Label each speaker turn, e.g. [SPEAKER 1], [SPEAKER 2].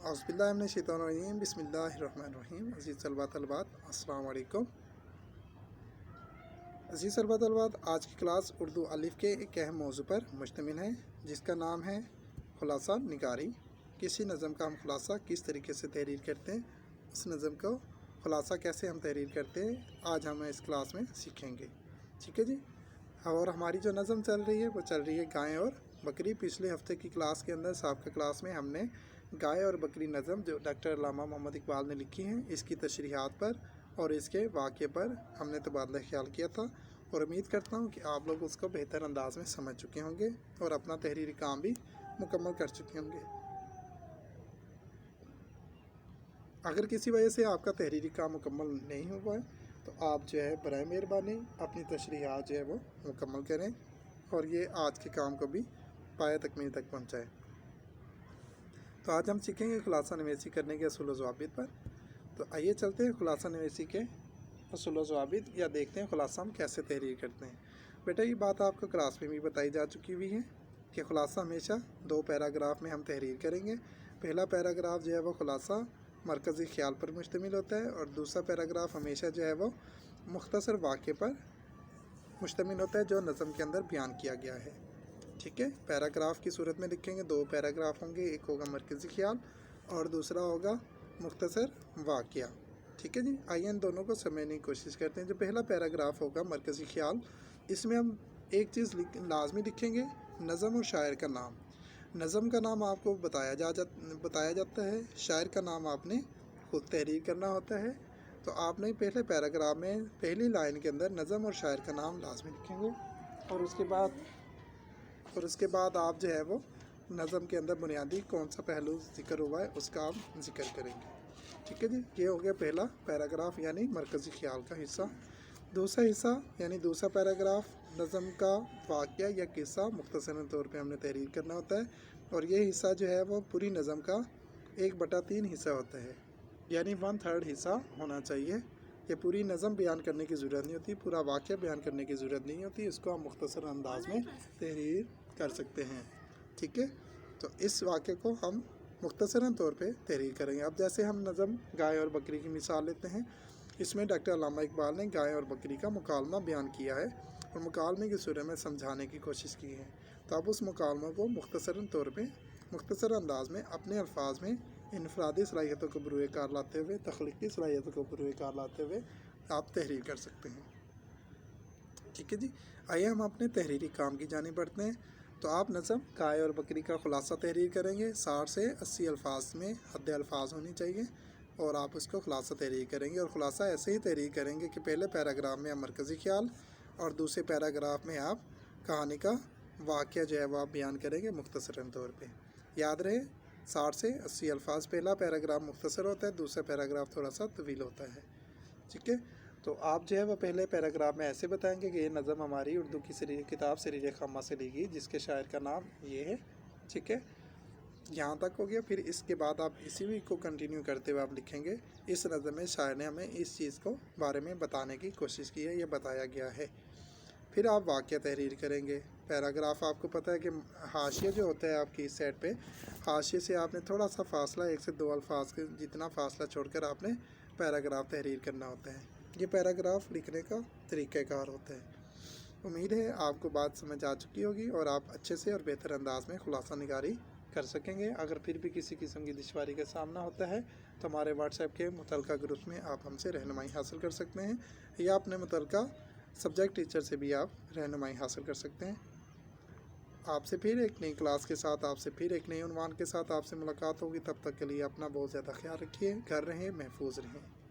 [SPEAKER 1] अऊज़ुबिल्लाहि मिनश्शैतानिर्रजीम बिस्मिल्लाहिर्रहमानिर्रहीम। अज़ीज़ तलबा तलबात अस्सलाम वालेकुम। अज़ीज़ तलबा तलबात, आज की क्लास उर्दू अलिफ़ के एक अहम मौजू पर मुश्तमिल है, जिसका नाम है खुलासा निगारी। किसी नज़म का हम खुलासा किस तरीके से तहरीर करते हैं, उस नज़म को खुलासा कैसे हम तहरीर करते हैं, आज हम इस क्लास में सीखेंगे। ठीक है जी। और हमारी जो नज़म चल रही है वो चल रही है गाय और बकरी। पिछले हफ्ते की क्लास के अंदर साबिक़ा क्लास में हमने गाय और बकरी नज़म जो डॉक्टर अल्लामा मोहम्मद इकबाल ने लिखी हैं, इसकी तशरीहात पर और इसके वाक़े पर हमने तबादला ख्याल किया था, और उम्मीद करता हूँ कि आप लोग उसको बेहतर अंदाज में समझ चुके होंगे और अपना तहरीरी काम भी मुकम्मल कर चुके होंगे। अगर किसी वजह से आपका तहरीरी काम मुकम्मल नहीं हुआ है तो आप जो है बराए मेहरबानी अपनी तशरीहात जो है वो मुकम्मल करें और ये आज के काम को भी पाया तकमील तक पहुँचाएँ। तो आज हम सीखेंगे खुलासा नवीसी करने के असूल व ज़वाबित पर। तो आइए चलते हैं खुलासा नवीसी के असूल व ज़वाबित, या देखते हैं खुलासा हम कैसे तहरीर करते हैं। बेटा, ये बात आपको क्लास में भी बताई जा चुकी हुई है कि खुलासा हमेशा दो पैराग्राफ में हम तहरीर करेंगे। पहला पैराग्राफ जो है वो खुलासा मरकज़ी ख्याल पर मुश्तमिल होता है, और दूसरा पैराग्राफ हमेशा जो है वो मुख्तसर वाक़े पर मुश्तमिल होता है जो नज़म के अंदर बयान किया गया है। ठीक है, पैराग्राफ की सूरत में लिखेंगे, दो पैराग्राफ होंगे, एक होगा मरकज़ी ख्याल और दूसरा होगा मुख्तसर वाक़या। ठीक है जी। आइए इन दोनों को समझने की कोशिश करते हैं। जो पहला पैराग्राफ होगा मरकज़ी ख्याल, इसमें हम एक चीज़ लाजमी लिखेंगे, नज़म और शायर का नाम। नज़म का नाम आपको बताया जाता है, शायर का नाम आपने खुद तहरीर करना होता है। तो आपने पहले पैराग्राफ में पहली लाइन के अंदर नज़म और शायर का नाम लाजमी लिखेंगे, और उसके बाद आप जो है वो नज़म के अंदर बुनियादी कौन सा पहलू ज़िक्र हुआ है उसका आप ज़िक्र करेंगे। ठीक है जी। ये हो गया पहला पैराग्राफ यानी मरकज़ी ख्याल का हिस्सा। दूसरा हिस्सा यानी दूसरा पैराग्राफ, नज़म का वाक़या या किस्सा मुख्तसरन तौर पे हमने तहरीर करना होता है, और ये हिस्सा जो है वो पूरी नज़म का 1/3 हिस्सा होता है, यानी 1/3 हिस्सा होना चाहिए। ये पूरी नज़म बयान करने की ज़रूरत नहीं होती, पूरा वाक़या बयान करने की ज़रूरत नहीं होती, इसको हम मुख्तसर अंदाज में तहरीर कर सकते हैं। ठीक है, तो इस वाक़े को हम मुख्तसरन तौर पे तहरीर करेंगे। अब जैसे हम नज़म गाय और बकरी की मिसाल लेते हैं, इसमें डॉक्टर अल्लामा इकबाल ने गाय और बकरी का मुकालमा बयान किया है और मुकालमे की सूरत में समझाने की कोशिश की है। तो अब उस मुकालमे को मुख्तसरन तौर पे मुख्तसर अंदाज में अपने अल्फाज में इनफरादी सलाहियतों को बरूए कार लाते हुए, तख्लीकी सलाहियतों को बरूए कार लाते हुए आप तहरीर कर सकते हैं। ठीक है जी। आइए हम अपने तहरीरी काम की जानिब बढ़ते हैं। तो आप नज़म गाय और बकरी का खुलासा तहरीर करेंगे। 60 से 80 अल्फाज में हद अल्फाज होनी चाहिए, और आप उसको खुलासा तहरीर करेंगे। और खुलासा ऐसे ही तहरीर करेंगे कि पहले पैराग्राफ में आप मरकज़ी ख्याल और दूसरे पैराग्राफ में आप कहानी का वाक़या जो है वो आप बयान करेंगे मुख्तसरन तौर पे। याद रहे, 60 से 80 अल्फाज पहला पैराग्राफ मुख्तसर होता है, दूसरा पैराग्राफ थोड़ा सा तवील होता है। ठीक है, तो आप जो है वो पहले पैराग्राफ में ऐसे बताएंगे कि ये नज़म हमारी उर्दू की किताब सरीर खम्मा से ली गई, जिसके शायर का नाम ये है। ठीक है, यहाँ तक हो गया। फिर इसके बाद आप इसी को कंटिन्यू करते हुए आप लिखेंगे, इस नज़म में शायर ने हमें इस चीज़ को बारे में बताने की कोशिश की है, ये बताया गया है। फिर आप वाक़या तहरीर करेंगे। पैराग्राफ आपको पता है कि हाशिया जो होता है आपकी इस साइड पे, हाशिए से आपने थोड़ा सा फासला 1 से 2 अल्फाज के जितना फासला छोड़कर आपने पैराग्राफ तहरीर करना होता है। ये पैराग्राफ लिखने का तरीक़ाकार होता है। उम्मीद है आपको बात समझ आ चुकी होगी और आप अच्छे से और बेहतर अंदाज में खुलासा निगारी कर सकेंगे। अगर फिर भी किसी किस्म की दुश्वारी का सामना होता है तो हमारे व्हाट्सएप के मुतल्लिका ग्रुप में आप हमसे रहनुमाई हासिल कर सकते हैं, या अपने मुतल्लिका सब्जेक्ट टीचर से भी आप रहनुमाई हासिल कर सकते हैं। आपसे फिर एक नई क्लास के साथ, आपसे फिर एक नए उन्वान के साथ आपसे मुलाकात होगी। तब तक के लिए अपना बहुत ज़्यादा ख्याल रखिए, घर रहें, महफूज रहें।